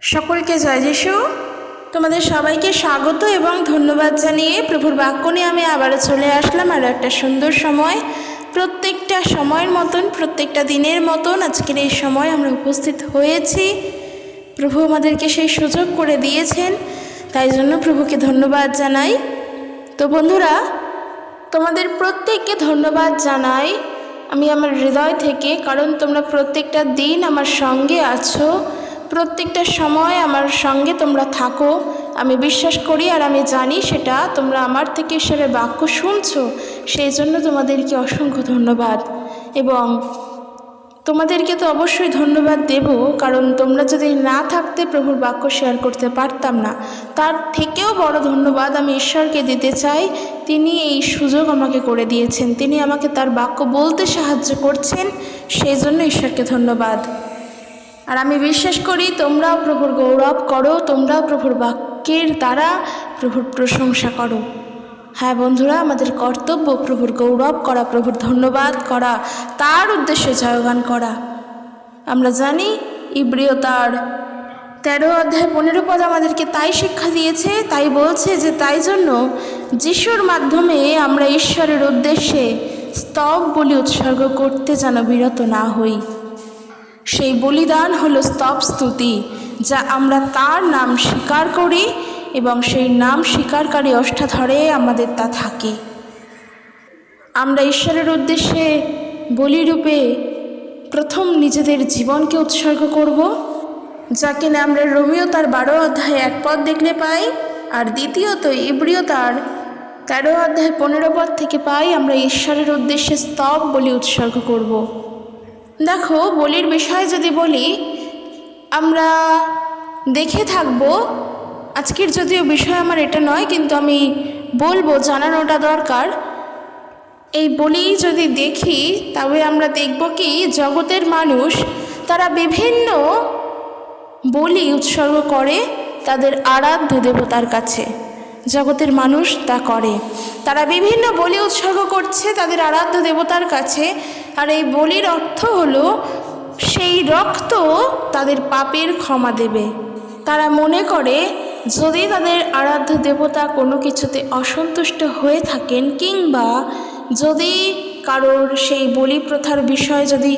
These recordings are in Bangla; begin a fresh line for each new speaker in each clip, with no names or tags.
সকলকে জয় যিশু। তোমাদের সবাইকে স্বাগত এবং ধন্যবাদ জানিয়ে প্রভুর বাক্য নিয়ে আমি আবারও চলে আসলাম। আরও একটা সুন্দর সময়, প্রত্যেকটা সময়ের মতন, প্রত্যেকটা দিনের মতন আজকের এই সময় আমরা উপস্থিত হয়েছি। প্রভু আমাদেরকে সেই সুযোগ করে দিয়েছেন, তাই জন্য প্রভুকে ধন্যবাদ জানাই। তো বন্ধুরা, তোমাদের প্রত্যেককে ধন্যবাদ জানাই আমি আমার হৃদয় থেকে, কারণ তোমরা প্রত্যেকটা দিন আমার সঙ্গে আছো, প্রত্যেকটা সময় আমার সঙ্গে তোমরা থাকো। আমি বিশ্বাস করি আর আমি জানি সেটা তোমরা আমার থেকে ঈশ্বরের বাক্য শুনছো, সেই জন্য তোমাদেরকে অসংখ্য ধন্যবাদ। এবং তোমাদেরকে তো অবশ্যই ধন্যবাদ দেব, কারণ তোমরা যদি না থাকতে প্রভুর বাক্য শেয়ার করতে পারতাম না। তার থেকেও বড় ধন্যবাদ আমি ঈশ্বরকে দিতে চাই, তিনি এই সুযোগ আমাকে করে দিয়েছেন, তিনি আমাকে তার বাক্য বলতে সাহায্য করছেন, সেই জন্য ঈশ্বরকে ধন্যবাদ। আর আমি বিশ্বাস করি তোমরাও প্রভুর গৌরব করো, তোমরাও প্রভুর বাক্যের দ্বারা প্রভুর প্রশংসা করো। হ্যাঁ বন্ধুরা, আমাদের কর্তব্য প্রভুর গৌরব করা, প্রভুর ধন্যবাদ করা, তার উদ্দেশ্যে জয়গান করা। আমরা জানি ইব্রিয় তার 13 অধ্যায় 15 পদ আমাদেরকে তাই শিক্ষা দিয়েছে, তাই বলছে যে তাই জন্য যিশুর মাধ্যমে আমরা ঈশ্বরের উদ্দেশ্যে স্তব বলি উৎসর্গ করতে যেন বিরত না হই। সেই বলিদান হলো স্তব স্তুতি, যা আমরা তার নাম স্বীকার করি এবং সেই নাম স্বীকারকারী ওষ্ঠাধরে আমাদের তা থাকে। আমরা ঈশ্বরের উদ্দেশ্যে বলিরূপে প্রথম নিজেদের জীবনকে উৎসর্গ করব, যা কিনা আমরা রোমীয় তার 12 অধ্যায় 1 পদ দেখলে পাই, আর দ্বিতীয়ত ইব্রিয় তার 13 অধ্যায় 15 পদ থেকে পাই আমরা ঈশ্বরের উদ্দেশ্যে স্তব বলি উৎসর্গ করব। দেখো, বলির বিষয় যদি বলি, আমরা দেখে থাকব, আজকের যদিও বিষয় আমার এটা নয়, কিন্তু আমি বলবো, জানানোটা দরকার। এই বলি যদি দেখি, তবে আমরা দেখব কি জগতের মানুষ তারা বিভিন্ন বলি উৎসর্গ করে তাদের আরাধ্য দেবতার কাছে। জগতের মানুষ তা করে, তারা বিভিন্ন বলি উৎসর্গ করছে তাদের আরাধ্য দেবতার কাছে। আর এই বলির অর্থ হলো সেই রক্ত তাদের পাপের ক্ষমা দেবে। তারা মনে করে যদি তাদের আরাধ্য দেবতা কোনো কিছুতে অসন্তুষ্ট হয়ে থাকেন, কিংবা যদি কারোর সেই বলি প্রথার বিষয় যদি,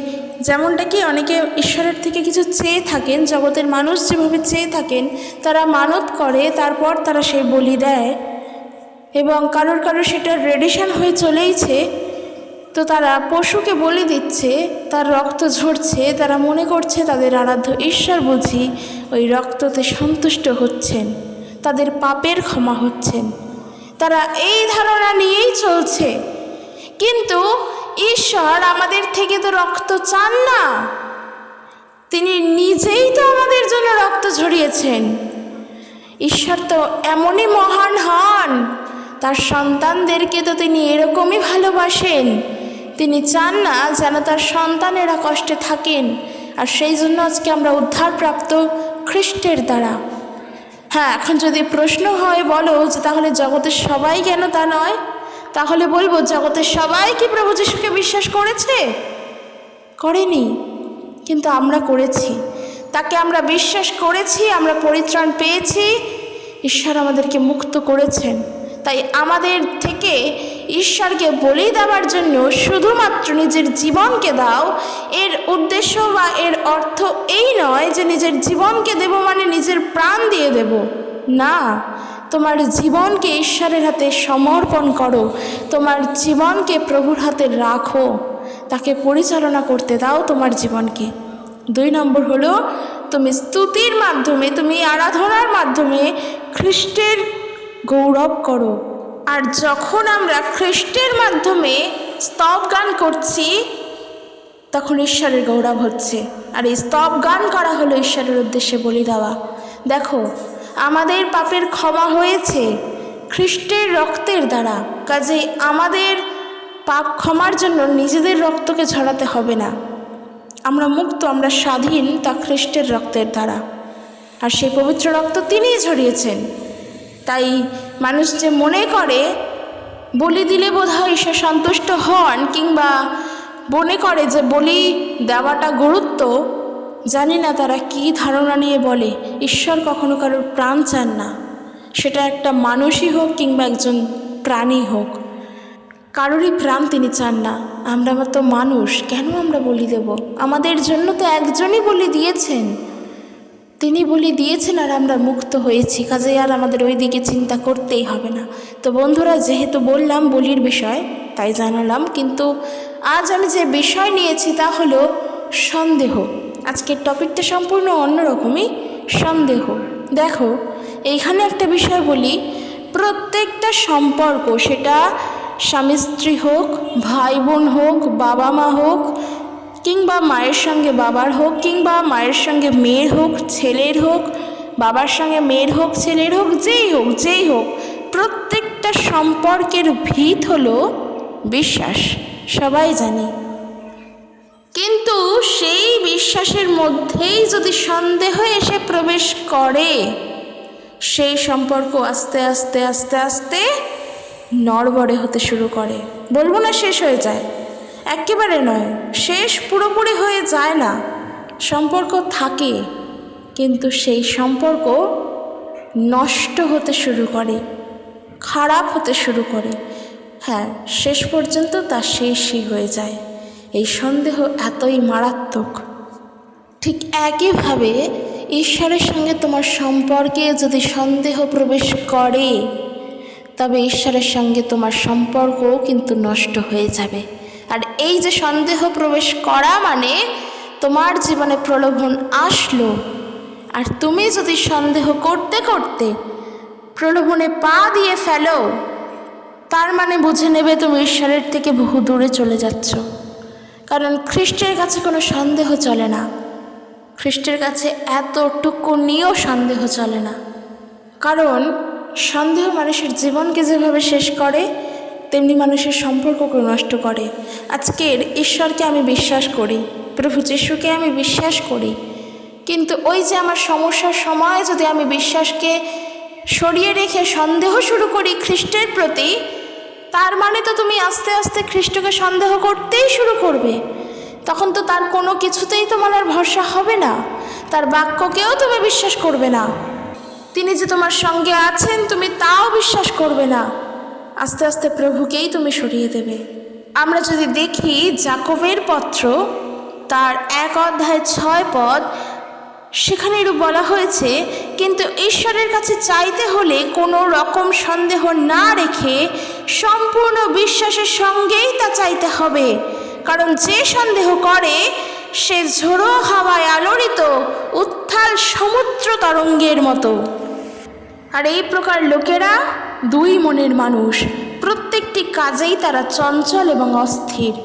যেমনটা কি অনেকে ঈশ্বরের থেকে কিছু চেয়ে থাকেন, জগতের মানুষ যেভাবে চেয়ে থাকেন, তারা মানত করে, তারপর তারা সেই বলি দেয়, এবং কারোর সেটা রেডিশন হয়ে চলেইছে, তো তারা পশুকে বলি দিচ্ছে, তার রক্ত ঝরছে, তারা মনে করছে তাদের আরাধ্য ঈশ্বর বুঝি ওই রক্ততে সন্তুষ্ট হচ্ছেন, তাদের পাপের ক্ষমা হচ্ছেন। তারা এই ধারণা নিয়েই চলছে, কিন্তু ঈশ্বর আমাদের থেকে তো রক্ত চান না, তিনি নিজেই তো আমাদের জন্য রক্ত ঝরিয়েছেন। ঈশ্বর তো এমনই মহান হন, তার সন্তানদেরকে তো তিনি এরকমই ভালোবাসেন, তিনি চান না যেন তার সন্তানেরা কষ্টে থাকেন। আর সেই জন্য আজকে আমরা উদ্ধারপ্রাপ্ত খ্রিস্টের দ্বারা। হ্যাঁ, এখন যদি প্রশ্ন হয় বলো যে তাহলে জগতের সবাই কেন, তা নয়, তাহলে বলবো জগতের সবাই কি প্রভু যিশুকে বিশ্বাস করেছে? করেনি, কিন্তু আমরা করেছি, তাকে আমরা বিশ্বাস করেছি, আমরা পরিত্রাণ পেয়েছি, ঈশ্বর আমাদেরকে মুক্ত করেছেন। তাই আমাদের থেকে ঈশ্বরকে বলি দেওয়ার জন্য শুধুমাত্র নিজের জীবনকে দাও, এর উদ্দেশ্য বা এর অর্থ এই নয় যে নিজের জীবনকে দেব মানে নিজের প্রাণ দিয়ে দেব, না। তোমার জীবনকে ঈশ্বরের হাতে সমর্পণ করো, তোমার জীবনকে প্রভুর হাতে রাখো, তাকে পরিচালনা করতে দাও তোমার জীবনকে। 2 নম্বর হলো, তুমি স্তুতির মাধ্যমে, তুমি আরাধনার মাধ্যমে খ্রিস্টের গৌরব করো। আর যখন আমরা খ্রিস্টের মাধ্যমে স্তব গান করছি, তখন ঈশ্বরের গৌরব হচ্ছে। আর এই স্তব গান করা হলো ঈশ্বরের উদ্দেশ্যে বলি দেওয়া। দেখো, আমাদের পাপের ক্ষমা হয়েছে খ্রিস্টের রক্তের দ্বারা, কাজেই আমাদের পাপ ক্ষমার জন্য নিজেদের রক্তকে ঝরাতে হবে না। আমরা মুক্ত, আমরা স্বাধীন তা খ্রিস্টের রক্তের দ্বারা। আর সেই পবিত্র রক্ত তিনিই ঝরিয়েছেন। তাই মানুষ যে মনে করে বলি দিলে বোধহয় ঈশ্বর সন্তুষ্ট হন, কিংবা মনে করে যে বলি দেওয়াটা গুরুত্ব, জানি না তারা কি ধারণা নিয়ে বলে ঈশ্বর কখনো কারোর প্রাণ চান না, সেটা একটা মানুষই হোক কিংবা একজন প্রাণী হোক, কারোরই প্রাণ তিনি চান না। আমরা তো মানুষ, কেন আমরা বলি দেব? আমাদের জন্য তো একজনই বলি দিয়েছেন, তিনি বলি দিয়েছেন আর আমরা মুক্ত হয়েছি, কাজেই আর আমাদের ওই দিকে চিন্তা করতেই হবে না। তো বন্ধুরা, যেহেতু বললাম বলির বিষয় তাই জানালাম, কিন্তু আজ আমি যে বিষয় নিয়েছি তা হলো সন্দেহ। আজকের টপিকটা সম্পূর্ণ অন্যরকমই, সন্দেহ। দেখো, এইখানে একটা বিষয় বলি, প্রত্যেকটা সম্পর্ক, সেটা স্বামী স্ত্রী হোক, ভাই বোন হোক, বাবা মা হোক, কিংবা মায়ের সঙ্গে বাবার হোক, কিংবা মায়ের সঙ্গে মেয়ের হোক, ছেলের হোক, বাবার সঙ্গে মেয়ের হোক, ছেলের হোক, যেই হোক, প্রত্যেকটা সম্পর্কের ভিত হলো বিশ্বাস, সবাই জানি। কিন্তু সেই বিশ্বাসের মধ্যেই যদি সন্দেহ এসে প্রবেশ করে, সেই সম্পর্ক আস্তে আস্তে আস্তে আস্তে নড়বড়ে হতে শুরু করে। বলবো না শেষ হয়ে যায়, একেবারে নয়, শেষ পুরোপুরি হয়ে যায় না, সম্পর্ক থাকে, কিন্তু সেই সম্পর্ক নষ্ট হতে শুরু করে, খারাপ হতে শুরু করে। হ্যাঁ, শেষ পর্যন্ত তা শেষই হয়ে যায়। এই সন্দেহ এতই মারাত্মক। ঠিক একইভাবে ঈশ্বরের সঙ্গে তোমার সম্পর্কে যদি সন্দেহ প্রবেশ করে, তবে ঈশ্বরের সঙ্গে তোমার সম্পর্কও কিন্তু নষ্ট হয়ে যাবে। আর এই যে সন্দেহ প্রবেশ করা মানে তোমার জীবনে প্রলোভন আসলো, আর তুমি যদি সন্দেহ করতে করতে প্রলোভনে পা দিয়ে ফেলো, তার মানে বুঝে নেবে তুমি ঈশ্বরের থেকে বহু দূরে চলে যাচ্ছ। কারণ খ্রিস্টের কাছে কোনো সন্দেহ চলে না, খ্রিস্টের কাছে এতটুকু নিয়েও সন্দেহ চলে না। কারণ সন্দেহ মানুষের জীবনকে যেভাবে শেষ করে, তেমনি মানুষের সম্পর্ককে নষ্ট করে। আজকের ঈশ্বরকে আমি বিশ্বাস করি, প্রভু যিশুকে আমি বিশ্বাস করি, কিন্তু ওই যে আমার সমস্যার সময় যদি আমি বিশ্বাসকে সরিয়ে রেখে সন্দেহ শুরু করি খ্রিস্টের প্রতি, তার মানে তো তুমি আস্তে আস্তে খ্রিস্টকে সন্দেহ করতেই শুরু করবে। তখন তো তার কোনো কিছুতেই তোমার আর ভরসা হবে না, তার বাক্যকেও তুমি বিশ্বাস করবে না, তিনি যে তোমার সঙ্গে আছেন তুমি তাও বিশ্বাস করবে না। আস্তে আস্তে প্রভুকেই তুমি সরিয়ে দেবে। আমরা যদি দেখি যাকবের পত্র তার 1 অধ্যায় 6 পদ, সেখানে এরূপ বলা হয়েছে, কিন্তু ঈশ্বরের কাছে চাইতে হলে কোনো রকম সন্দেহ না রেখে সম্পূর্ণ বিশ্বাসের সঙ্গেই তা চাইতে হবে, কারণ যে সন্দেহ করে সে ঝোড়ো হাওয়ায় আলোড়িত উত্তাল সমুদ্র তরঙ্গের মতো। আর এই প্রকার লোকেরা দুই মনের মানুষ, প্রত্যেকটি কাজেই তারা চঞ্চল এবং অস্থির।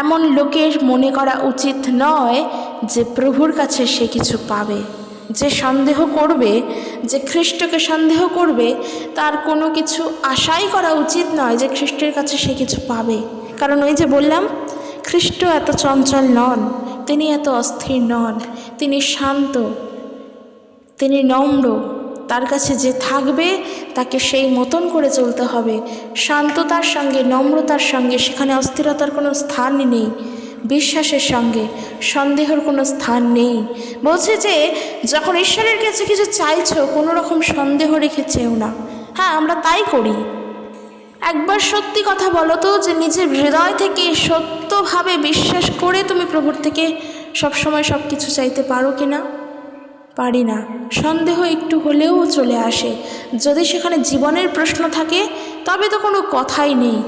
এমন লোকের মনে করা উচিত নয় যে প্রভুর কাছে সে কিছু পাবে। যে সন্দেহ করবে, যে খ্রিস্টকে সন্দেহ করবে, তার কোনো কিছু আশাই করা উচিত নয় যে খ্রিস্টের কাছে সে কিছু পাবে। কারণ ওই যে বললাম, খ্রিস্ট এত চঞ্চল নন, তিনি এত অস্থির নন, তিনি শান্ত, তিনি নম্র। তার কাছে যে থাকবে তাকে সেই মতন করে চলতে হবে, শান্ততার সঙ্গে, নম্রতার সঙ্গে। সেখানে অস্থিরতার কোনো স্থানই নেই, বিশ্বাসের সঙ্গে সন্দেহের কোনো স্থান নেই। বলছে যে যখন ঈশ্বরের কাছে কিছু চাইছো, কোনো রকম সন্দেহ রেখে চেও না। হ্যাঁ, আমরা তাই করি। একবার সত্যি কথা বলো তো, যে নিজের হৃদয় থেকে সত্যভাবে বিশ্বাস করে তুমি প্রভুর থেকে সবসময় সব কিছু চাইতে পারো কি না? পারি না। সন্দেহ একটু হলেও চলে আসে। যদি সেখানে জীবনের প্রশ্ন থাকে তবে তো কোনো কথাই নেই।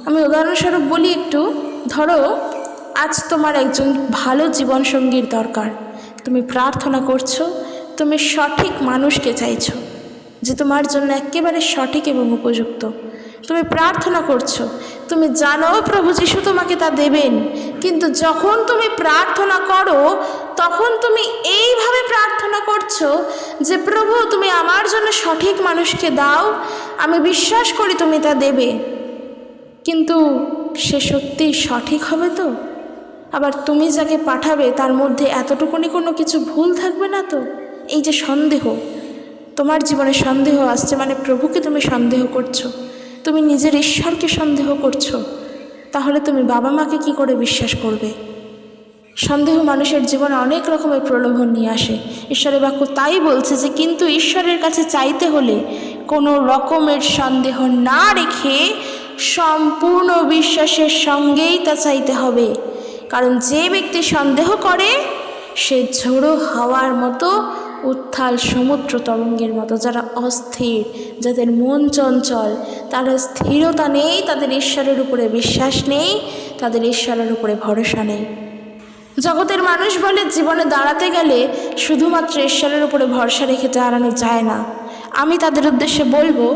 আমি উদাহরণস্বরূপ বলি একটু, ধরো আজ তোমার একজন ভালো জীবনসঙ্গীর দরকার, তুমি প্রার্থনা করছো, তুমি সঠিক মানুষকে চাইছো যে তোমার জন্য একেবারে সঠিক এবং উপযুক্ত। তুমি প্রার্থনা করছো, তুমি জানো প্রভু যিশু তোমাকে তা দেবেন, কিন্তু যখন তুমি প্রার্থনা করো তখন তুমি এইভাবে প্রার্থনা করছো যে প্রভু তুমি আমার জন্য সঠিক মানুষকে দাও, আমি বিশ্বাস করি তুমি তা দেবে। কিন্তু সে সত্যি সঠিক হবে তো? আবার তুমি যাকে পাঠাবে তার মধ্যে এতটুকুনি কোনো কিছু ভুল থাকবে না তো? এই যে সন্দেহ, তোমার জীবনে সন্দেহ আসছে মানে প্রভুকে তুমি সন্দেহ করছো, তুমি নিজের ঈশ্বরকে সন্দেহ করছো, তাহলে তুমি বাবা মাকে কি করে বিশ্বাস করবে? সন্দেহ মানুষের জীবনে অনেক রকমের প্রলোভন নিয়ে আসে। ঈশ্বরের বাক্য তাই বলছে যে কিন্তু ঈশ্বরের কাছে চাইতে হলে কোনো রকমের সন্দেহ না রেখে সম্পূর্ণ বিশ্বাসের সঙ্গেই তা চাইতে হবে। কারণ যে ব্যক্তি সন্দেহ করে সে ঝোড়ো হাওয়ার মতো, উত্থাল সমুদ্র তরঙ্গের মতো, যারা অস্থির, যাদের মন চঞ্চল, তারা স্থিরতা নেই, তাদের ঈশ্বরের উপরে বিশ্বাস নেই, তাদের ঈশ্বরের উপরে ভরসা নেই। জগতের মানুষ বলে জীবনে দাঁড়াতে গেলে শুধুমাত্র ঈশ্বরের উপরে ভরসা রেখে দাঁড়ানো যায় না। আমি তাদের উদ্দেশ্যে বলবো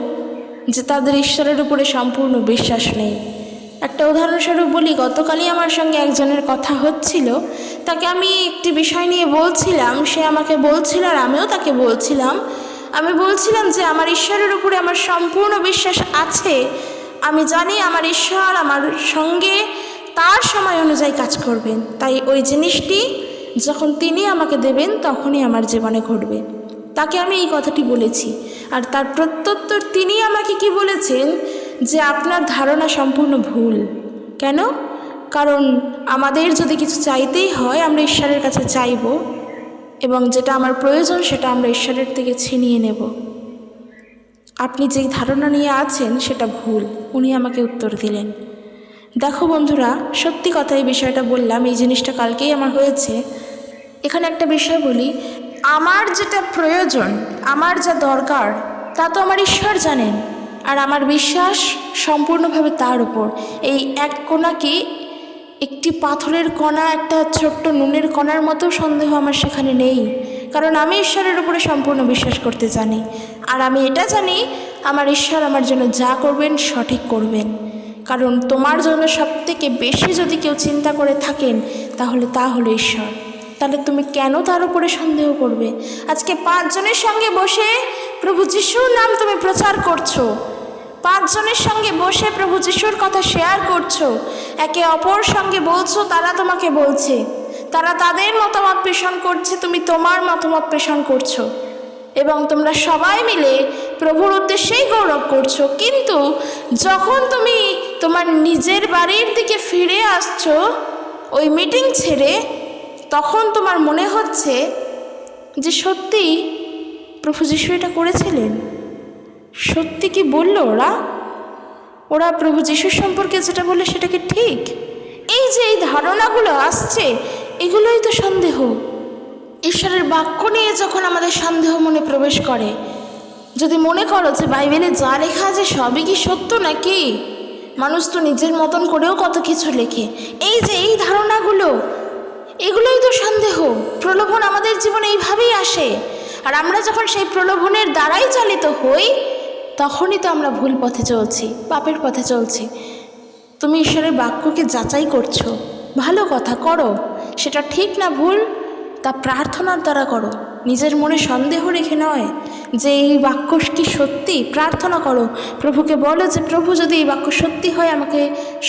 যে তাদের ঈশ্বরের উপরে সম্পূর্ণ বিশ্বাস নেই। একটা উদাহরণস্বরূপ বলি, গতকালই আমার সঙ্গে একজনের কথা হচ্ছিল, তাকে আমি একটি বিষয় নিয়ে বলছিলাম, সে আমাকে বলছিল আর আমিও তাকে বলছিলাম। আমি বলছিলাম যে আমার ঈশ্বরের উপরে আমার সম্পূর্ণ বিশ্বাস আছে, আমি জানি আমার ঈশ্বর আমার সঙ্গে তার সময় অনুযায়ী কাজ করবেন, তাই ওই জিনিসটি যখন তিনি আমাকে দেবেন তখনই আমার জীবনে ঘটবে। তাকে আমি এই কথাটি বলেছি, আর তার প্রত্যুত্তর তিনি আমাকে কি বলেছেন যে আপনার ধারণা সম্পূর্ণ ভুল। কেন? কারণ আমাদের যদি কিছু চাইতেই হয় আমরা ঈশ্বরের কাছে চাইব, এবং যেটা আমার প্রয়োজন সেটা আমরা ঈশ্বরের থেকে ছিনিয়ে নেব। আপনি যেই ধারণা নিয়ে আছেন সেটা ভুল। উনি আমাকে উত্তর দিলেন। দেখো বন্ধুরা, সত্যি কথা এই বিষয়টা বললাম, এই জিনিসটা কালকেই আমার হয়েছে। এখানে একটা বিষয় বলি, আমার যেটা প্রয়োজন, আমার যা দরকার তা তো আমার ঈশ্বর জানেন, আর আমার বিশ্বাস সম্পূর্ণভাবে তার উপর। এই এক কোণাকে একটি পাথরের কণা, একটা ছোট্ট নুনের কণার মতো সন্দেহ আমার সেখানে নেই, কারণ আমি ঈশ্বরের উপরে সম্পূর্ণ বিশ্বাস করতে জানি। আর আমি এটা জানি আমার ঈশ্বর আমার জন্য যা করবেন সঠিক করবেন। কারণ তোমার জন্য সবথেকে বেশি যদি কেউ চিন্তা করে থাকেন তাহলে তা হলো ঈশ্বর। তাহলে তুমি কেন তার উপরে সন্দেহ করবে? আজকে 5 জনের সঙ্গে বসে প্রভু যিশুর নাম তুমি প্রচার করছো, 5 জনের সঙ্গে বসে প্রভু যিশুর কথা শেয়ার করছো, একে অপর সঙ্গে বলছো, তারা তোমাকে বলছে, তারা তাদের মতামত পেশন করছে, তুমি তোমার মতামত পেশন করছো, এবং তোমরা সবাই মিলে প্রভুর উদ্দেশ্যেই গৌরব করছো। কিন্তু যখন তুমি তোমার নিজের বাড়ির দিকে ফিরে আসছো ওই মিটিং ছেড়ে, তখন তোমার মনে হচ্ছে যে সত্যি প্রভু যিশু এটা করেছিলেন, সত্যি কি বললো ওরা প্রভু যিশুর সম্পর্কে যেটা বললো সেটা কি ঠিক? এই যে এই ধারণাগুলো আসছে, এগুলোই তো সন্দেহ। ঈশ্বরের বাক্য নিয়ে যখন আমাদের সন্দেহ মনে প্রবেশ করে, যদি মনে করো যে বাইবেলে যা লেখা আছে সবই কি সত্য নাকি, মানুষ তো নিজের মতন করেও কত কিছু লেখে, এই যে এই ধারণাগুলো, এগুলোই তো সন্দেহ। প্রলোভন আমাদের জীবনে এইভাবেই আসে, আর আমরা যখন সেই প্রলোভনের দ্বারাই চালিত হই তখনই তো আমরা ভুল পথে চলছি, পাপের পথে চলছি। তুমি ঈশ্বরের বাক্যকে যাচাই করছো, ভালো কথা, করো, সেটা ঠিক না ভুল তা প্রার্থনার দ্বারা করো, নিজের মনে সন্দেহ রেখে নয় যে এই বাক্য কি সত্যি। প্রার্থনা করো, প্রভুকে বলো যে প্রভু যদি এই বাক্য সত্যি হয় আমাকে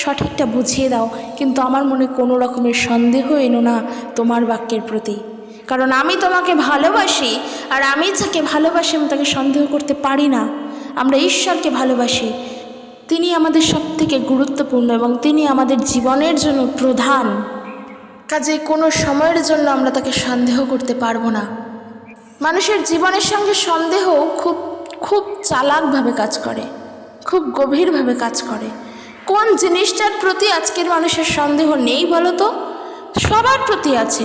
সঠিকটা বুঝিয়ে দাও, কিন্তু আমার মনে কোনো রকমের সন্দেহ এনো না তোমার বাক্যের প্রতি, কারণ আমি তোমাকে ভালোবাসি, আর আমি যাকে ভালোবাসি আমি তাকে সন্দেহ করতে পারি না। আমরা ঈশ্বরকে ভালোবাসি, তিনি আমাদের সবথেকে গুরুত্বপূর্ণ এবং তিনি আমাদের জীবনের জন্য প্রধান। কাজে কোনো সময়ের জন্য আমরা তাকে সন্দেহ করতে পারবো না। মানুষের জীবনের সঙ্গে সন্দেহ খুব খুব চালাকভাবে কাজ করে, খুব গভীরভাবে কাজ করে। কোন জিনিসটার প্রতি আজকের মানুষের সন্দেহ নেই বলো তো? সবার প্রতি আছে,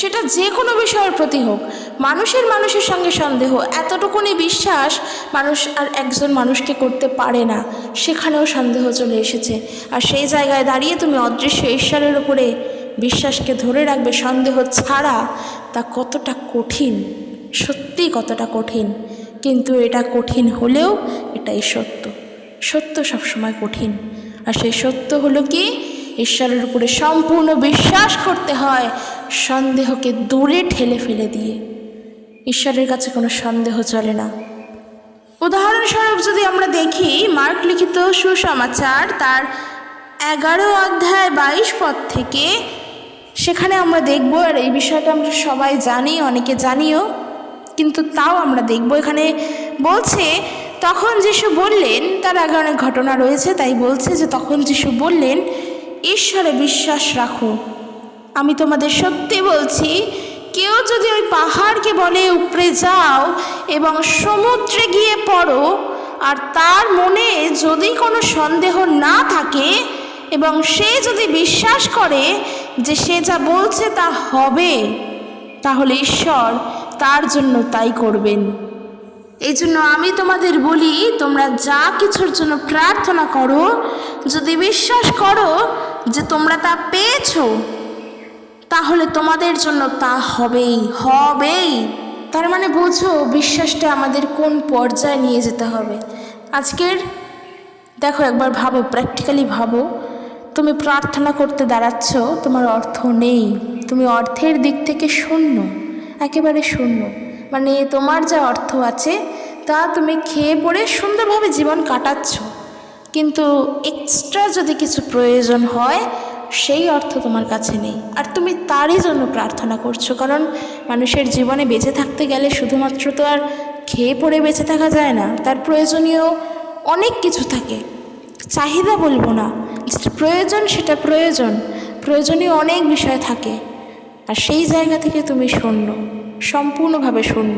সেটা যে কোনো বিষয়ের প্রতি হোক। মানুষের সঙ্গে সন্দেহ, এতটুকুনি বিশ্বাস মানুষ আর একজন মানুষকে করতে পারে না, সেখানেও সন্দেহ চলে এসেছে। আর সেই জায়গায় দাঁড়িয়ে তুমি অদৃশ্য ঈশ্বরের উপরে বিশ্বাসকে ধরে রাখবে সন্দেহ ছাড়া, তা কতটা কঠিন, সত্যি কতটা কঠিন। কিন্তু এটা কঠিন হলেও এটাই সত্য। সত্য সবসময় কঠিন, আর সেই সত্য হলো কি, ঈশ্বরের উপরে সম্পূর্ণ বিশ্বাস করতে হয়, সন্দেহকে দূরে ঠেলে ফেলে দিয়ে। ঈশ্বরের কাছে কোনো সন্দেহ চলে না। উদাহরণস্বরূপ যদি আমরা দেখি মার্ক লিখিত সুসমাচার তার 11 অধ্যায় 22 পদ থেকে, সেখানে আমরা দেখব, আর এই বিষয়টা আমরা সবাই জানি, অনেকে জানিও, কিন্তু তাও আমরা দেখব। এখানে বলছে, তখন যিশু বললেন, তার আগে অনেক ঘটনা রয়েছে তাই বলছে যে তখন যিশু বললেন, ঈশ্বরে বিশ্বাস রাখো, আমি তোমাদের সত্যি বলছি, কেউ যদি ওই পাহাড়কে বলে উপরে যাও এবং সমুদ্রে গিয়ে পড়ো, আর তার মনে যদি কোনো সন্দেহ না থাকে এবং সে যদি বিশ্বাস করে যে সে যা বলছে তা হবে, তাহলে ঈশ্বর তার জন্য তাই করবেন। এই জন্য আমি তোমাদের বলি, তোমরা যা কিছুর জন্য প্রার্থনা করো, যদি বিশ্বাস করো যে তোমরা তা পেয়েছো, তাহলে তোমাদের জন্য তা হবেই হবেই। তার মানে বোঝো বিশ্বাসটা আমাদের কোন পর্যায়ে নিয়ে যেতে হবে। আজকের দেখো, একবার ভাবো, প্র্যাকটিক্যালি ভাবো, তুমি প্রার্থনা করতে দাঁড়াচ্ছ, তোমার অর্থ নেই, তুমি অর্থের দিক থেকে শূন্য, একেবারে শূন্য। মানে তোমার যা অর্থ আছে তা তুমি খেয়ে পড়ে সুন্দরভাবে জীবন কাটাচ্ছ, কিন্তু এক্সট্রা যদি কিছু প্রয়োজন হয় সেই অর্থ তোমার কাছে নেই, আর তুমি তারই জন্য প্রার্থনা করছো। কারণ মানুষের জীবনে বেঁচে থাকতে গেলে শুধুমাত্র তো আর খেয়ে পড়ে বেঁচে থাকা যায় না, তার প্রয়োজনীয় অনেক কিছু থাকে। চাহিদা বলবো না, যেটা প্রয়োজন সেটা প্রয়োজনীয় অনেক বিষয় থাকে, আর সেই জায়গা থেকে তুমি শূন্য, সম্পূর্ণভাবে শূন্য।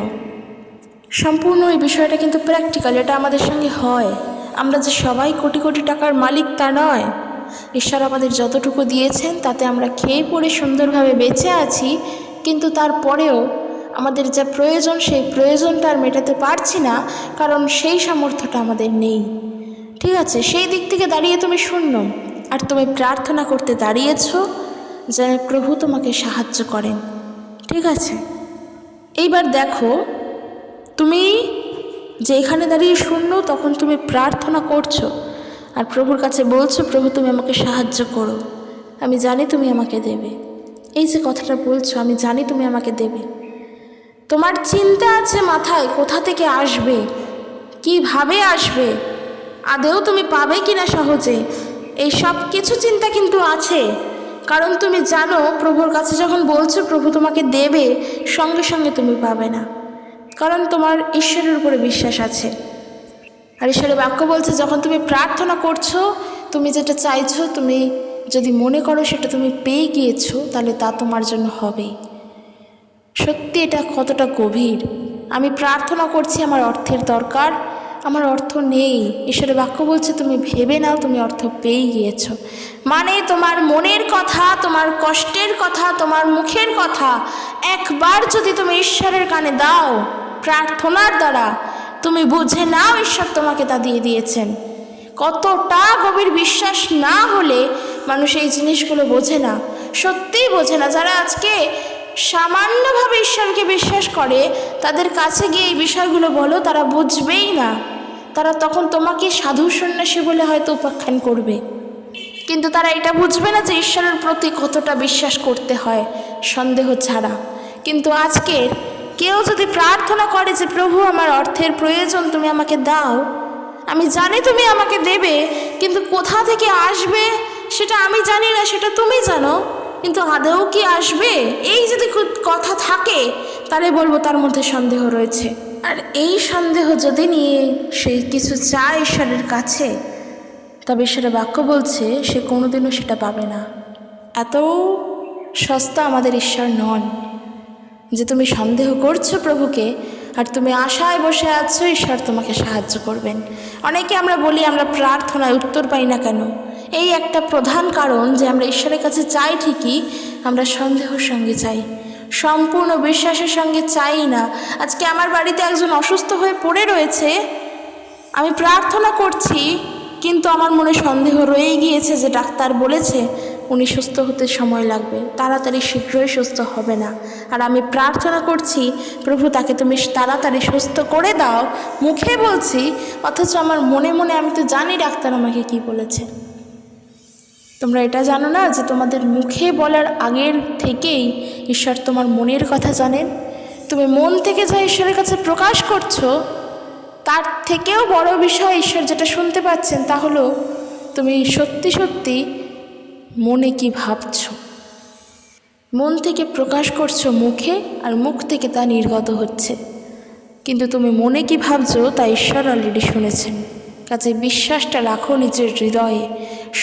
সম্পূর্ণ এই বিষয়টা কিন্তু প্র্যাকটিক্যাল, এটা আমাদের সঙ্গে হয়। আমরা যে সবাই কোটি কোটি টাকার মালিক তা নয়। ঈশ্বর আমাদের যতটুকু দিয়েছেন তাতে আমরা খেয়ে পড়ে সুন্দরভাবে বেঁচে আছি, কিন্তু তারপরেও আমাদের যা প্রয়োজন সেই প্রয়োজনটা আর মেটাতে পারছি না, কারণ সেই সামর্থ্যটা আমাদের নেই। ঠিক আছে, সেই দিক থেকে দাঁড়িয়ে তুমি শূন্য, আর তুমি প্রার্থনা করতে দাঁড়িয়েছ যেন প্রভু তোমাকে সাহায্য করেন। ঠিক আছে, এইবার দেখো, তুমি যেখানে দাঁড়িয়ে শূন্য, তখন তুমি প্রার্থনা করছো আর প্রভুর কাছে বলছো, প্রভু তুমি আমাকে সাহায্য করো, আমি জানি তুমি আমাকে দেবে। এই যে কথাটা বলছো, আমি জানি তুমি আমাকে দেবে। তোমার চিন্তা আছে মাথায় কোথা থেকে আসবে, কিভাবে আসবে, আদেও তুমি পাবে কিনা সহজে, এই সব কিছু চিন্তা কিন্তু আছে। কারণ তুমি জানো প্রভুর কাছে যখন বলছো প্রভু তোমাকে দেবে, সঙ্গে সঙ্গে তুমি পাবে না, কারণ তোমার ঈশ্বরের উপরে বিশ্বাস আছে। আর ঈশ্বরের বাক্য বলছে, যখন তুমি প্রার্থনা করছো, তুমি যেটা চাইছো, তুমি যদি মনে করো সেটা তুমি পেয়ে গিয়েছো, তাহলে তা তোমার জন্য হবেই। সত্যি এটা কতটা গভীর। আমি প্রার্থনা করছি, আমার অর্থের দরকার, আমার অর্থ নেই। ঈশ্বরের বাক্য বলছে তুমি ভেবে নাও তুমি অর্থ পেয়ে গিয়েছো। মানে তোমার মনের কথা, তোমার কষ্টের কথা, তোমার মুখের কথা একবার যদি তুমি ঈশ্বরের কানে দাও, প্রার্থনার দ্বারা তুমি বুঝে নাও ঈশ্বর তোমাকে তা দিয়ে দিয়েছেন। কতটা গভীর বিশ্বাস না হলে মানুষ এই জিনিসগুলো বোঝে না, সত্যিই বোঝে না। যারা আজকে সামান্যভাবে ঈশ্বরকে বিশ্বাস করে, তাদের কাছে গিয়ে এই বিষয়গুলো বলো, তারা বুঝবেই না। তারা তখন তোমাকে সাধু সন্ন্যাসী বলে হয়তো উপাখ্যান করবে, কিন্তু তারা এটা বুঝবে না যে ঈশ্বরের প্রতি কতটা বিশ্বাস করতে হয় সন্দেহ ছাড়া। কিন্তু আজকের কেউ যদি প্রার্থনা করে যে প্রভু আমার অর্থের প্রয়োজন, তুমি আমাকে দাও, আমি জানি তুমি আমাকে দেবে, কিন্তু কোথা থেকে আসবে সেটা আমি জানি না, সেটা তুমি জানো, কিন্তু আদৌ কি আসবে, এই যদি কথা থাকে তাহলে বলবো তার মধ্যে সন্দেহ রয়েছে। আর এই সন্দেহ যদি নিয়ে সে কিছু চায় ঈশ্বরের কাছে, তবে ঈশ্বরের বাক্য বলছে সে কোনোদিনও সেটা পাবে না। এত সস্তা আমাদের ঈশ্বর নন যে তুমি সন্দেহ করছো প্রভুকে আর তুমি আশায় বসে আছো ঈশ্বর তোমাকে সাহায্য করবেন। অনেকে আমরা বলি আমরা প্রার্থনায় উত্তর পাই না কেন, এই একটা প্রধান কারণ যে আমরা ঈশ্বরের কাছে চাই ঠিকই, আমরা সন্দেহের সঙ্গে চাই, সম্পূর্ণ বিশ্বাসের সঙ্গে চাই না। আজকে আমার বাড়িতে একজন অসুস্থ হয়ে পড়ে রয়েছে, আমি প্রার্থনা করছি, কিন্তু আমার মনে সন্দেহ রয়ে গিয়েছে যে ডাক্তার বলেছে উনি সুস্থ হতে সময় লাগবে, তাড়াতাড়ি শীঘ্রই সুস্থ হবে না। আর আমি প্রার্থনা করছি প্রভু তাকে তুমি তাড়াতাড়ি সুস্থ করে দাও, মুখে বলছি, অথচ আমার মনে মনে আমি তো জানি ডাক্তার আমাকে কি বলেছে। তোমরা এটা জানো না যে তোমাদের মুখে বলার আগের থেকেই ঈশ্বর তোমার মনের কথা জানেন। তুমি মন থেকে যা ঈশ্বরের কাছে প্রকাশ করছো, তার থেকেও বড় বিষয় ঈশ্বর যেটা শুনতে পাচ্ছেন তা হলো তুমি সত্যি সত্যি মনে কি ভাবছো। মন থেকে প্রকাশ করছো মুখে, আর মুখ থেকে তা নির্গত হচ্ছে, কিন্তু তুমি মনে কি ভাবছো তা ঈশ্বর অলরেডি শুনেছেন। কাজে বিশ্বাসটা রাখো নিজের হৃদয়ে,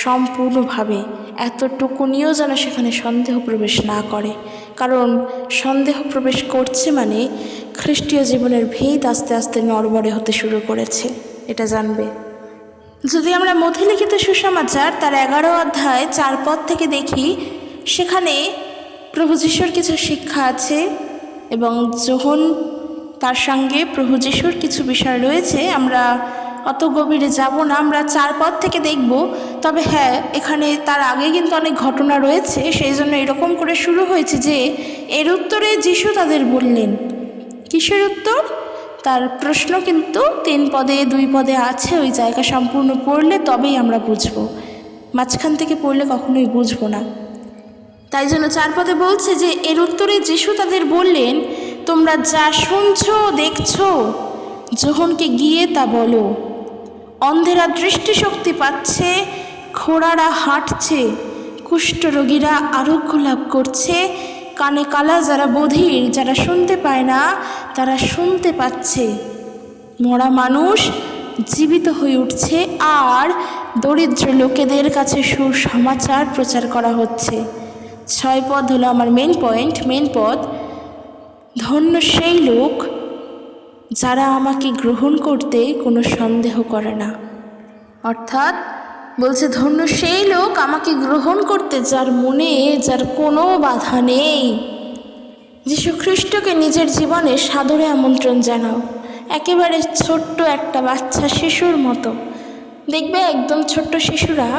সম্পূর্ণভাবে, এতটুকুনিও যেন সেখানে সন্দেহ প্রবেশ না করে। কারণ সন্দেহ প্রবেশ করছে মানে খ্রিস্টীয় জীবনের ভিত আস্তে আস্তে নড়বড়ে হতে শুরু করেছে, এটা জানবে। যদি আমরা মথিলিখিত সুসমাচার তার 11 অধ্যায় 4 পদ থেকে দেখি, সেখানে প্রভু যিশুর কিছু শিক্ষা আছে এবং যখন তার সঙ্গে প্রভু যিশুর কিছু বিষয় রয়েছে। আমরা অত গভীরে যাব না, আমরা 4 পদ থেকে দেখব। তবে হ্যাঁ, এখানে তার আগে কিন্তু অনেক ঘটনা রয়েছে, সেই জন্য এরকম করে শুরু হয়েছে যে এর উত্তরে যিশু তাদের বললেন। কিসের উত্তর? তার প্রশ্ন কিন্তু 3 পদে 2 পদে আছে, ওই জায়গা সম্পূর্ণ পড়লে তবেই আমরা বুঝব, মাঝখান থেকে পড়লে কখনোই বুঝবো না। তাই জন্য 4 পদে বলছে যে এর উত্তরে যিশু তাদের বললেন, তোমরা যা শুনছো দেখছো, যোহনকে গিয়ে তা বলো। অন্ধেরা দৃষ্টিশক্তি পাচ্ছে, খোঁড়ারা হাঁটছে, কুষ্ঠরোগীরা আরোগ্য লাভ করছে, কানে কালা যারা বধির, যারা শুনতে পায় না তারা শুনতে পাচ্ছে, মরা মানুষ জীবিত হয়ে উঠছে, আর দরিদ্র লোকেদের কাছে সুসমাচার প্রচার করা হচ্ছে। 6 পদ হলো আমার মেন পদ। ধন্য সেই লোক যারা আমাকে গ্রহণ করতে কোনো সন্দেহ করে না। অর্থাৎ বলছে ধন্য সেই লোক আমাকে গ্রহণ করতে যার মনে যার কোনো বাধা নেই। যীশু খ্রিস্টকে নিজের জীবনে সাদরে আমন্ত্রণ জানাও, একেবারে ছোট্ট একটা বাচ্চা শিশুর মতো। দেখবে একদম ছোট্ট শিশুরা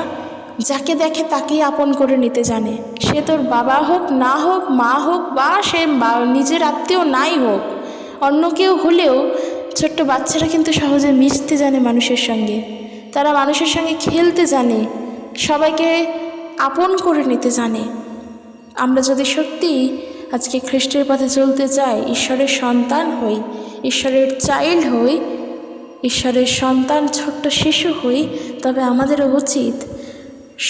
যাকে দেখে তাকেই আপন করে নিতে জানে, সে তোর বাবা হোক না হোক, মা হোক, বা সে নিজের আত্মীয় নাই হোক, অন্য কেউ হলেও ছোট্ট বাচ্চারা কিন্তু সহজে মিশতে জানে মানুষের সঙ্গে, তারা মানুষের সঙ্গে খেলতে জানে, সবাইকে আপন করে নিতে জানে। আমরা যদি সত্যি আজকে খ্রিস্টের পথে চলতে চাই, ঈশ্বরের সন্তান হই, ঈশ্বরের চাইল্ড হই, ঈশ্বরের সন্তান ছোট্ট শিশু হই, তবে আমাদেরও উচিত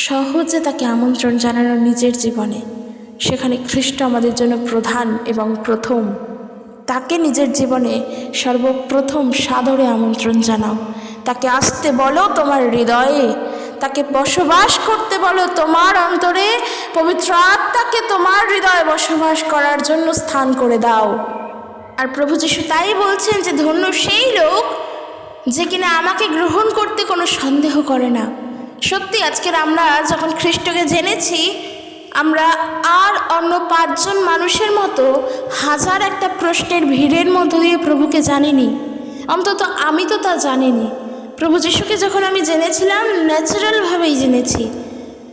সহজে তাকে আমন্ত্রণ জানানো নিজের জীবনে। সেখানে খ্রিস্ট আমাদের জন্য প্রধান এবং প্রথম। তাকে নিজের জীবনে সর্বপ্রথম সাদরে আমন্ত্রণ জানাও, তাকে আসতে বলো তোমার হৃদয়ে, তাকে বসবাস করতে বলো তোমার অন্তরে, পবিত্র আত্মাকে তোমার হৃদয়ে বসবাস করার জন্য স্থান করে দাও। আর প্রভু যিশু তাই বলছেন যে ধন্য সেই লোক যে কিনা আমাকে গ্রহণ করতে কোনো সন্দেহ করে না। সত্যি আজকের আমরা যখন খ্রিস্টকে জেনেছি, আমরা আর অন্য 5 জন মানুষের মতো হাজার একটা প্রশ্নের ভিড়ের মধ্য দিয়ে প্রভুকে জানিনি। অন্তত আমি তো তা জানিনি। প্রভু যিশুকে যখন আমি জেনেছিলাম, ন্যাচারালভাবেই জেনেছি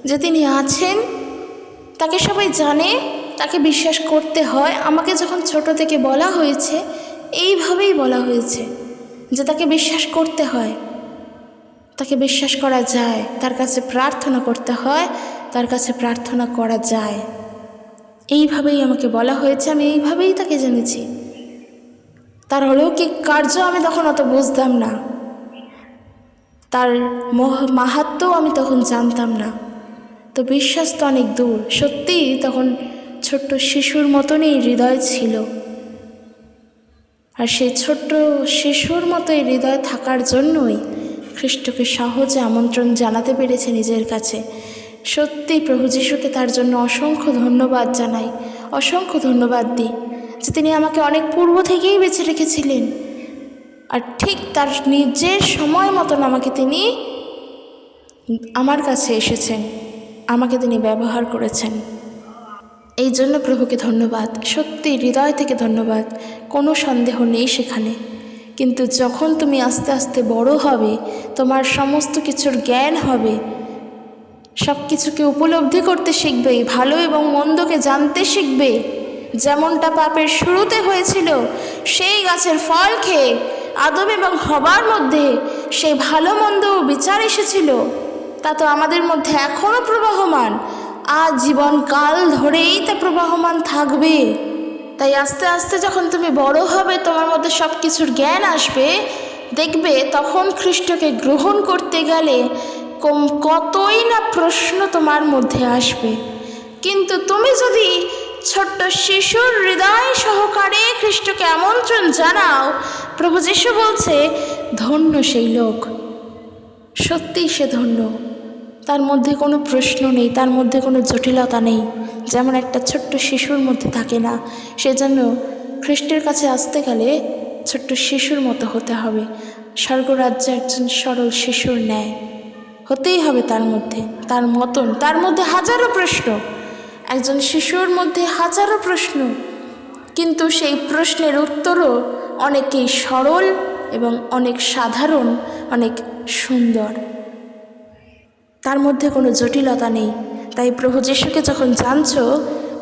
যে তিনি আছেন, তাকে সবাই জানে, তাকে বিশ্বাস করতে হয়। আমাকে যখন ছোট থেকে বলা হয়েছে, এইভাবেই বলা হয়েছে যে তাকে বিশ্বাস করতে হয়, তাকে বিশ্বাস করা যায়, তার কাছে প্রার্থনা করতে হয়, তার কাছে প্রার্থনা করা যায়, এইভাবেই আমাকে বলা হয়েছে। আমি এইভাবেই তাকে জেনেছি। তার অলৌকিক কার্য আমি তখন অত বুঝতাম না, তার মাহাত্ম্যও আমি তখন জানতাম না। তো বিশ্বাস তো অনেক দূর। সত্যিই তখন ছোট্ট শিশুর মতনই হৃদয় ছিল, আর সেই ছোট্ট শিশুর মতো এই হৃদয় থাকার জন্যই খ্রিস্টকে সহজে আমন্ত্রণ জানাতে পেরেছে নিজের কাছে। সত্যি প্রভু যিশুকে তার জন্য অসংখ্য ধন্যবাদ জানাই, অসংখ্য ধন্যবাদ দিই যে তিনি আমাকে অনেক পূর্ব থেকেই বেছে রেখেছিলেন, আর ঠিক তার নিজের সময় মতন আমাকে তিনি আমার কাছে এসেছেন, আমাকে তিনি ব্যবহার করেছেন। এই জন্য প্রভুকে ধন্যবাদ, সত্যি হৃদয় থেকে ধন্যবাদ, কোনো সন্দেহ নেই সেখানে। কিন্তু যখন তুমি আস্তে আস্তে বড় হবে, তোমার সমস্ত কিছুর জ্ঞান হবে, সব কিছুকে উপলব্ধি করতে শিখবে, ভালো এবং মন্দকে জানতে শিখবে, যেমনটা পাপের শুরুতে হয়েছিল, সেই গাছের ফল খেয়ে আদম এবং হবার মধ্যে সেই ভালো মন্দ বিচার এসেছিল, তা তো আমাদের মধ্যে এখনও প্রবাহমান, আজীবনকাল ধরেই তা প্রবাহমান থাকবে। তাই আস্তে আস্তে যখন তুমি বড় হবে, তোমার মধ্যে সব কিছুর জ্ঞান আসবে, দেখবে তখন খ্রিস্টকে গ্রহণ করতে গেলে কতই না প্রশ্ন তোমার মধ্যে আসবে। কিন্তু তুমি যদি ছোট্ট শিশুর হৃদয় সহকারে খ্রিস্টকে আমন্ত্রণ জানাও, প্রভু যিশু বলছে ধন্য সেই লোক, সত্যিই সে ধন্য। তার মধ্যে কোনো প্রশ্ন নেই, তার মধ্যে কোনো জটিলতা নেই, যেমন একটা ছোট্ট শিশুর মধ্যে থাকে না। সেজন্য খ্রিস্টের কাছে আসতে গেলে ছোট্ট শিশুর মতো হতে হবে, স্বর্গরাজ্যে একজন সরল শিশুর ন্যায় হতেই হবে। তার মতন, তার মধ্যে হাজারো প্রশ্ন, একজন শিশুর মধ্যে হাজারো প্রশ্ন, কিন্তু সেই প্রশ্নের উত্তরও অনেকেই সরল এবং অনেক সাধারণ, অনেক সুন্দর, তার মধ্যে কোনো জটিলতা নেই। তাই প্রভু যীশুকে যখন জানছো,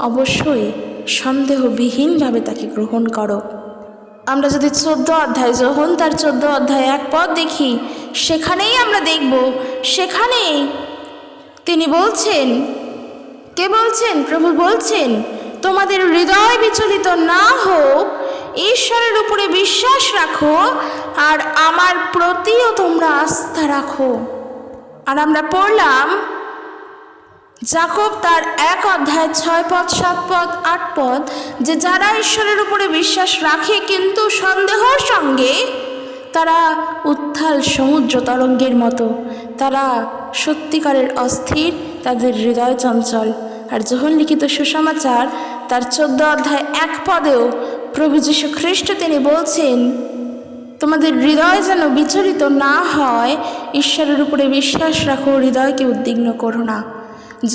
অবশ্যই সন্দেহবিহীনভাবে তাকে গ্রহণ করো। আমরা যদি 14 অধ্যায়, যোহন তার 14 অধ্যায় 1 পদ দেখি, সেখানেই আমরা দেখব, সেখানেই তিনি বলছেন, কে বলছেন? প্রভু বলছেন, তোমাদের হৃদয় বিচলিত না হোক, ঈশ্বরের উপরে বিশ্বাস রাখো আর আমার প্রতিও তোমরা আস্থা রাখো। আর আমরা পড়লাম যাকব তার 1 অধ্যায় 6 পদ, 7 পদ, 8 পদ, যে যারা ঈশ্বরের উপরে বিশ্বাস রাখে কিন্তু সন্দেহের সঙ্গে, তারা উত্থাল সমুদ্র তরঙ্গের মতো, তারা সত্যিকারের অস্থির, তাদের হৃদয় চঞ্চল। আর যোহন লিখিত সুসমাচার তার 14 অধ্যায় 1 পদেও প্রভু যীশু খ্রিস্ট তিনি বলছেন, তোমাদের হৃদয় যেন বিচলিত না হয়, ঈশ্বরের উপরে বিশ্বাস রাখো, হৃদয়কে উদ্বিগ্ন করো না।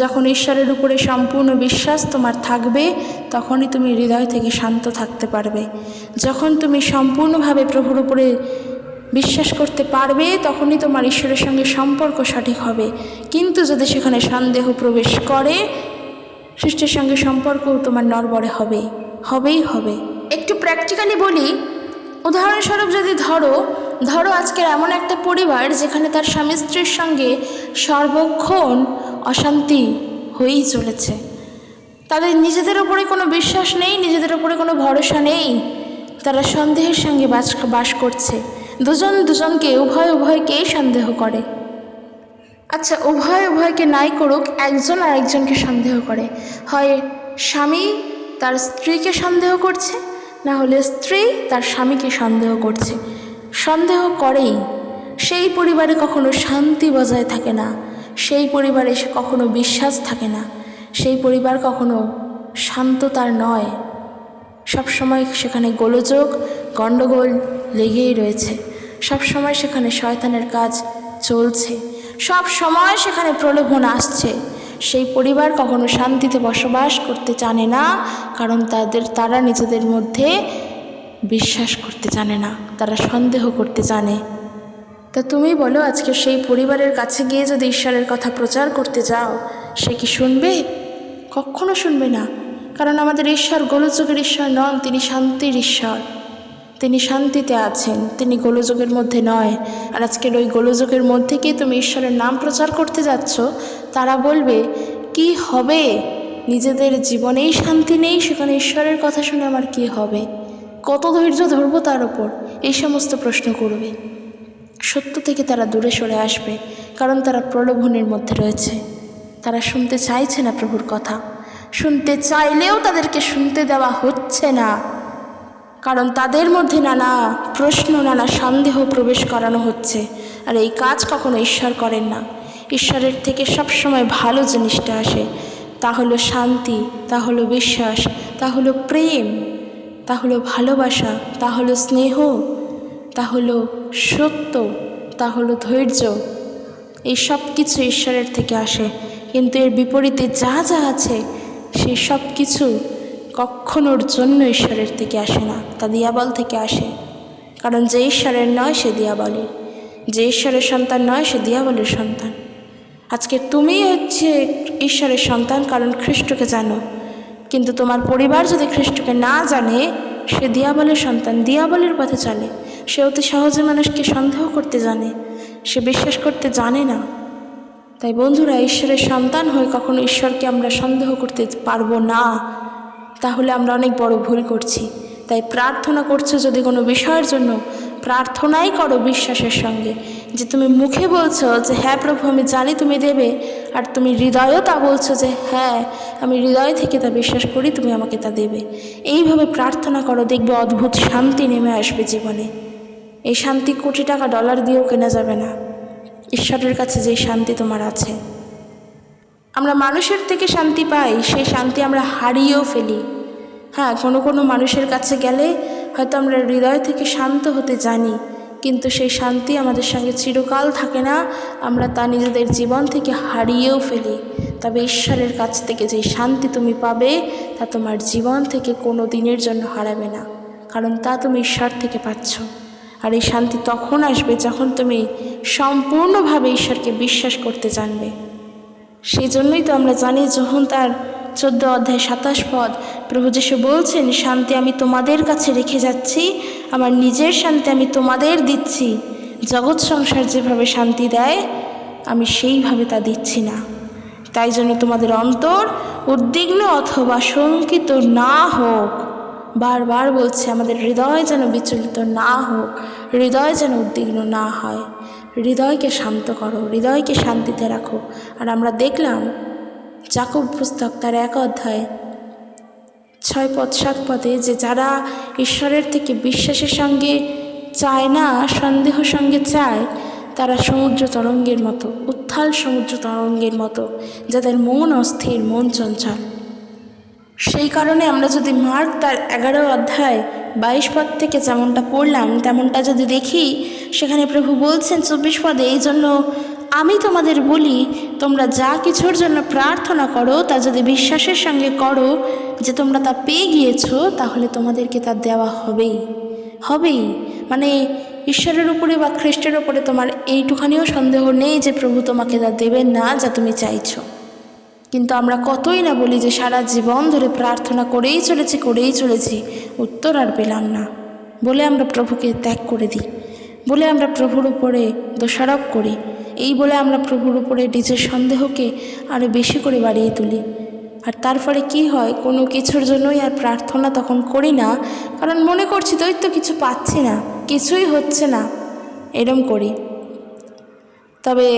যখন ঈশ্বরের উপরে সম্পূর্ণ বিশ্বাস তোমার থাকবে, তখনই তুমি হৃদয় থেকে শান্ত থাকতে পারবে। যখন তুমি সম্পূর্ণভাবে প্রভুর উপরে বিশ্বাস করতে পারবে, তখনই তোমার ঈশ্বরের সঙ্গে সম্পর্ক সঠিক হবে। কিন্তু যদি সেখানে সন্দেহ প্রবেশ করে, খ্রিস্টের সঙ্গে সম্পর্কও তোমার নড়বড়ে হবেই হবে। একটু প্র্যাকটিক্যালি বলি, উদাহরণস্বরূপ যদি ধরো আজকের এমন একটা পরিবার যেখানে তার স্বামী স্ত্রীর সঙ্গে সর্বক্ষণ অশান্তি হয়েই চলেছে, তাদের নিজেদের ওপরে কোনো বিশ্বাস নেই, নিজেদের ওপরে কোনো ভরসা নেই, তারা সন্দেহের সঙ্গে বাস করছে, দুজনকে উভয়কেই সন্দেহ করে। আচ্ছা, উভয়কে নাই করুক, একজন আর একজনকে সন্দেহ করে। হয় স্বামী তার স্ত্রীকে সন্দেহ করছে, না হলে স্ত্রী তার স্বামীকে সন্দেহ করছে। সন্দেহ করেই সেই পরিবারে কখনো শান্তি বজায় থাকে না, সেই পরিবারে কখনো বিশ্বাস থাকে না, সেই পরিবার কখনো শান্ততার নয়। সবসময় সেখানে গোলযোগ, গণ্ডগোল লেগেই রয়েছে, সবসময় সেখানে শয়তানের কাজ চলছে, সব সময় সেখানে প্রলোভন আসছে। সেই পরিবার কখনো শান্তিতে বসবাস করতে জানে না, কারণ তারা নিজেদের মধ্যে বিশ্বাস করতে জানে না, তারা সন্দেহ করতে জানে। তা তুমি বলো, আজকে সেই পরিবারের কাছে গিয়ে যদি ঈশ্বরের কথা প্রচার করতে যাও, সে কি শুনবে? কখনো শুনবে না। কারণ আমাদের ঈশ্বর গোলযোগের ঈশ্বর নন, তিনি শান্তির ঈশ্বর, তিনি শান্তিতে আছেন, তিনি গোলযোগের মধ্যে নয়। আর আজকের ওই গোলযোগের মধ্যে কি তুমি ঈশ্বরের নাম প্রচার করতে যাচ্ছ, তারা বলবে কি হবে, নিজেদের জীবনেই শান্তি নেই, সেখানে ঈশ্বরের কথা শুনে আমার কি হবে, কত ধৈর্য ধরবো তার ওপর, এই সমস্ত প্রশ্ন করবে। সত্য থেকে তারা দূরে সরে আসবে, কারণ তারা প্রলোভনের মধ্যে রয়েছে, তারা শুনতে চাইছে না প্রভুর কথা, শুনতে চাইলেও তাদেরকে শুনতে দেওয়া হচ্ছে না, কারণ তাদের মধ্যে নানা প্রশ্ন, নানা সন্দেহ প্রবেশ করানো হচ্ছে। আর এই কাজ কখনো ঈশ্বর করেন না। ঈশ্বরের থেকে সবসময় ভালো জিনিসটা আসে, তা হলো শান্তি, তা হলো বিশ্বাস, তা হলো প্রেম, তা হলো ভালোবাসা, তা হলো স্নেহ, তা হলো সত্য, তা হলো ধৈর্য। এই সব কিছু ঈশ্বরের থেকে আসে, কিন্তু এর বিপরীতে যা যা আছে সেই সব কিছু কখনোর জন্য ঈশ্বরের থেকে আসে না, তা দিয়াবল থেকে আসে। কারণ যে ঈশ্বরের নয় সে দিয়াবলের, যে ঈশ্বরের সন্তান নয় সে দিয়াবলের সন্তান। আজকে তুমি হচ্ছে ঈশ্বরের সন্তান কারণ খ্রিস্টকে জানো, কিন্তু তোমার পরিবার যদি খ্রিস্টকে না জানে, সে দিয়াবলের সন্তান, দিয়াবলের পথে চলে। সে অতি সহজে মানুষকে সন্দেহ করতে জানে, সে বিশ্বাস করতে জানে না। তাই বন্ধুরা, ঈশ্বরের সন্তান হয়ে কখনো ঈশ্বরকে আমরা সন্দেহ করতে পারবো না, তাহলে আমরা অনেক বড় ভুল করছি। তাই প্রার্থনা করছো যদি কোনো বিষয়ের জন্য, প্রার্থনাই করো বিশ্বাসের সঙ্গে, যে তুমি মুখে বলছো যে হ্যাঁ প্রভু আমি জানি তুমি দেবে, আর তুমি হৃদয়েও তা বলছো যে হ্যাঁ আমি হৃদয় থেকে তা বিশ্বাস করি তুমি আমাকে তা দেবে। এইভাবে প্রার্থনা করো, দেখবে অদ্ভুত শান্তি নেমে আসবে জীবনে। এই শান্তি কোটি টাকা ডলার দিয়েও কেনা যাবে না, ঈশ্বরের কাছে যে শান্তি তোমার আছে। আমরা মানুষের থেকে শান্তি পাই, সেই শান্তি আমরা হারিয়েও ফেলি। হ্যাঁ, কোনো কোনো মানুষের কাছে গেলে হয়তো আমরা হৃদয় থেকে শান্ত হতে জানি, কিন্তু সেই শান্তি আমাদের সঙ্গে চিরকাল থাকে না, আমরা তা নিজেদের জীবন থেকে হারিয়েও ফেলি। তবে ঈশ্বরের কাছ থেকে যে শান্তি তুমি পাবে তা তোমার জীবন থেকে কোনো দিনের জন্য হারাবে না, কারণ তা তুমি ঈশ্বর থেকে পাচ্ছ। আর এই শান্তি তখন আসবে যখন তুমি সম্পূর্ণভাবে ঈশ্বরকে বিশ্বাস করতে জানবে। সেই জন্যই তো আমরা জানি যখন তার 14 অধ্যায় 27 পদ প্রভু যিশু বলছেন, শান্তি আমি তোমাদের কাছে রেখে যাচ্ছি, আমার নিজের শান্তি আমি তোমাদের দিচ্ছি। জগৎ সংসার যেভাবে শান্তি দেয় আমি সেইভাবে তা দিচ্ছি না। তাই জন্য তোমাদের অন্তর উদ্বিগ্ন অথবা শঙ্কিত না হোক। বারবার বলছে আমাদের হৃদয় যেন বিচলিত না হোক, হৃদয় যেন উদ্বিগ্ন না হয়। হৃদয়কে শান্ত করো, হৃদয়কে শান্তিতে রাখো। আর আমরা দেখলাম যাকব পুস্তক তার 1 অধ্যায় 6 পদ 7 পদে যে যারা ঈশ্বরের থেকে বিশ্বাসের সঙ্গে চায় না, সন্দেহ সঙ্গে চায়, তারা সমুদ্র তরঙ্গের মতো, উত্থাল সমুদ্র তরঙ্গের মতো, যাদের মন অস্থির, মন চঞ্চল। সেই কারণে আমরা যদি মার্ক তার 11 অধ্যায় 22 পদ থেকে যেমনটা পড়লাম তেমনটা যদি দেখি, সেখানে প্রভু বলছেন 24 পদে, এই জন্য আমি তোমাদের বলি, তোমরা যা কিছুর জন্য প্রার্থনা করো তা যদি বিশ্বাসের সঙ্গে করো যে তোমরা তা পেয়ে গিয়েছো, তাহলে তোমাদেরকে তা দেওয়া হবেই। মানে ঈশ্বরের উপরে বা খ্রিস্টের উপরে তোমার এইটুখানিও সন্দেহ নেই যে প্রভু তোমাকে তা দেবেন না যা তুমি চাইছো। কিন্তু আমরা কতই না বলি যে সারা জীবন ধরে প্রার্থনা করেই চলেছি, উত্তর আর পেলাম না বলে আমরা প্রভুকে ত্যাগ করে দিই, বলে আমরা প্রভুর উপরে দোষারোপ করি, এই বলে আমরা প্রভুর উপরে নিজের সন্দেহকে আরও বেশি করে বাড়িয়ে তুলি। আর তার ফলে কী হয়, কোনো কিছুর জন্যই আর প্রার্থনা তখন করি না, কারণ মনে করছি তো কিছু পাচ্ছি না, কিছুই হচ্ছে না, এরম করি। তবে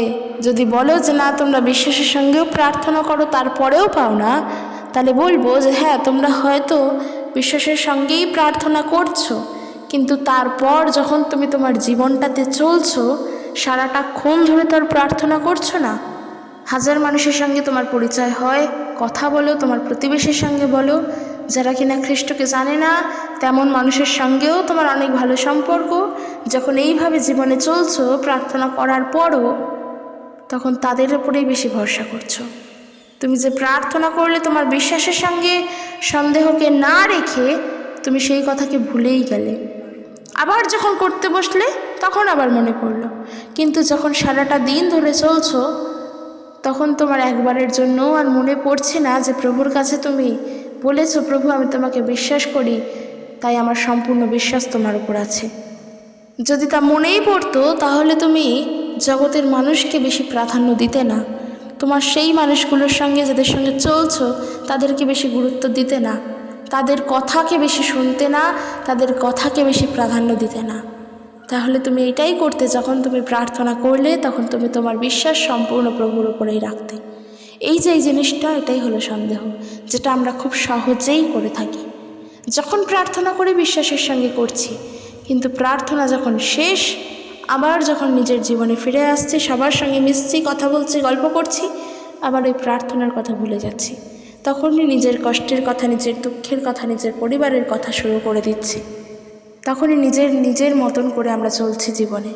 যদি বলো যে না তোমরা বিশ্বাসের সঙ্গেও প্রার্থনা করো তারপরেও পাও না, তাহলে বলবো যে হ্যাঁ, তোমরা হয়তো বিশ্বাসের সঙ্গেই প্রার্থনা করছো, কিন্তু তারপর যখন তুমি তোমার জীবনটাতে চলছো, সারাটাক্ষণ ধরে তো আর প্রার্থনা করছো না। হাজার মানুষের সঙ্গে তোমার পরিচয় হয়, কথা বলো, তোমার প্রতিবেশীর সঙ্গে বলো, যারা কিনা খ্রিস্টকে জানে না তেমন মানুষের সঙ্গেও তোমার অনেক ভালো সম্পর্ক। যখন এইভাবে জীবনে চলছো প্রার্থনা করার পরও, তখন তাদের উপরেই বেশি ভরসা করছো। তুমি যে প্রার্থনা করলে তোমার বিশ্বাসের সঙ্গে সন্দেহকে না রেখে তুমি সেই কথাকে ভুলেই গেলে, আবার যখন করতে বসলে তখন আবার মনে পড়লো। কিন্তু যখন সারাটা দিন ধরে চলছো, তখন তোমার একবারের জন্য আর মনে পড়ছে না যে প্রভুর কাছে তুমি বলেছো, প্রভু আমি তোমাকে বিশ্বাস করি, তাই আমার সম্পূর্ণ বিশ্বাস তোমার উপর আছে। যদি তা মনেই পড়তো, তাহলে তুমি জগতের মানুষকে বেশি প্রাধান্য দিতে না, তোমার সেই মানুষগুলোর সঙ্গে যাদের সঙ্গে চলছো তাদেরকে বেশি গুরুত্ব দিতে না, তাদের কথাকে বেশি শুনতে না, তাদের কথাকে বেশি প্রাধান্য দিতে না। তাহলে তুমি এটাই করতে, যখন তুমি প্রার্থনা করলে তখন তুমি তোমার বিশ্বাস সম্পূর্ণ প্রভুর উপরেই রাখতে। এই যে এই জিনিসটা, এটাই হলো সন্দেহ, যেটা আমরা খুব সহজেই করে থাকি। যখন প্রার্থনা করে বিশ্বাসের সঙ্গে করছি, কিন্তু প্রার্থনা যখন শেষ, আবার যখন নিজের জীবনে ফিরে আসছি, সবার সঙ্গে মিশছি, কথা বলছি, গল্প করছি, আবার ওই প্রার্থনার কথা ভুলে যাচ্ছি। তখনই নিজের কষ্টের কথা, নিজের দুঃখের কথা, নিজের পরিবারের কথা শুরু করে দিচ্ছি। তখনই নিজের মতন করে আমরা চলছি জীবনে।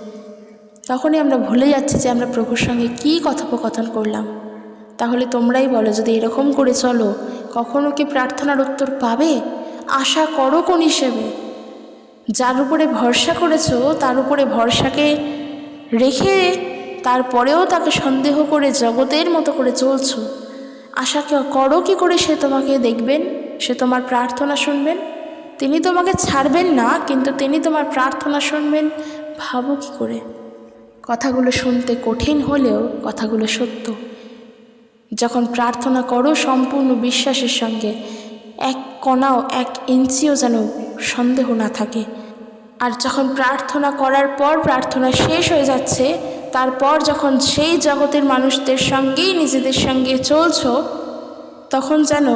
তখনই আমরা ভুলে যাচ্ছি যে আমরা প্রভুর সঙ্গে কী কথোপকথন করলাম। তাহলে তোমরাই বলো, যদি এরকম করে চলো, কখনো কি প্রার্থনার উত্তর পাবে? আশা করো কোন হিসেবে? যার উপরে ভরসা করেছো তার উপরে ভরসাকে রেখে তারপরেও তাকে সন্দেহ করে জগতের মতো করে চলছো, আশা করো কি করে সে তোমাকে দেখবেন, সে তোমার প্রার্থনা শুনবেন? তিনি তোমাকে ছাড়বেন না, কিন্তু তিনি তোমার প্রার্থনা শুনবেন ভাবো কি করে? কথাগুলো শুনতে কঠিন হলেও কথাগুলো সত্য। যখন প্রার্থনা করো সম্পূর্ণ বিশ্বাসের সঙ্গে, এক কণাও, এক ইঞ্চিও যেন সন্দেহ না থাকে। আর যখন প্রার্থনা করার পর প্রার্থনা শেষ হয়ে যাচ্ছে, তারপর যখন সেই জগতের মানুষদের সঙ্গেই নিজেদের সঙ্গে চলছো, তখন যেন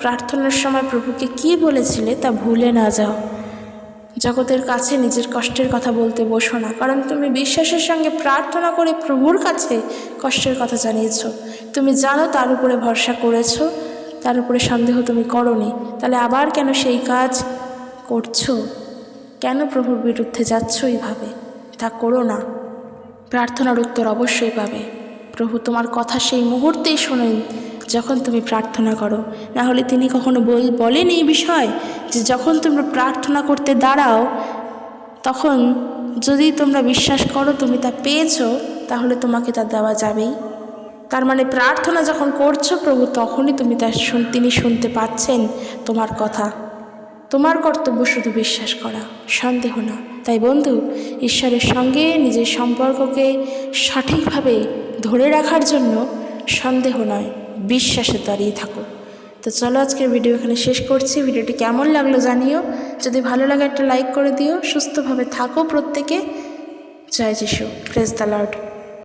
প্রার্থনার সময় প্রভুকে কী বলেছিলে তা ভুলে না যাও। জগতের কাছে নিজের কষ্টের কথা বলতে বসো না, কারণ তুমি বিশ্বাসের সঙ্গে প্রার্থনা করে প্রভুর কাছে কষ্টের কথা জানিয়েছ। তুমি জানো তার উপরে ভরসা করেছো, তার উপরে সন্দেহ তুমি করোনি, তাহলে আবার কেন সেই কাজ করছো? কেন প্রভুর বিরুদ্ধে যাচ্ছ এইভাবে? তা করো না। প্রার্থনার উত্তর অবশ্যই পাবে। প্রভু তোমার কথা সেই মুহূর্তেই শোনেন যখন তুমি প্রার্থনা করো। না হলে তিনি কখনো বলেন এই বিষয় যে যখন তোমরা প্রার্থনা করতে দাঁড়াও তখন যদি তোমরা বিশ্বাস করো তুমি তা পেয়েছো, তাহলে তোমাকে তা দেওয়া যাবেই। তার মানে প্রার্থনা যখন করছো প্রভু তখনই তিনি শুনতে পাচ্ছেন তোমার কথা। তোমার কর্তব্য শুধু বিশ্বাস করা, সন্দেহ না। তাই বন্ধু, ঈশ্বরের সঙ্গে নিজের সম্পর্ককে সঠিকভাবে ধরে রাখার জন্য সন্দেহ নয়, বিশ্বাসে দাঁড়িয়ে থাকো। তো চলো আজকের ভিডিও এখানে শেষ করছি। ভিডিওটি কেমন লাগলো জানিও, যদি ভালো লাগে একটা লাইক করে দিও। সুস্থভাবে থাকো প্রত্যেকে। জয় যিশু। Praise the Lord.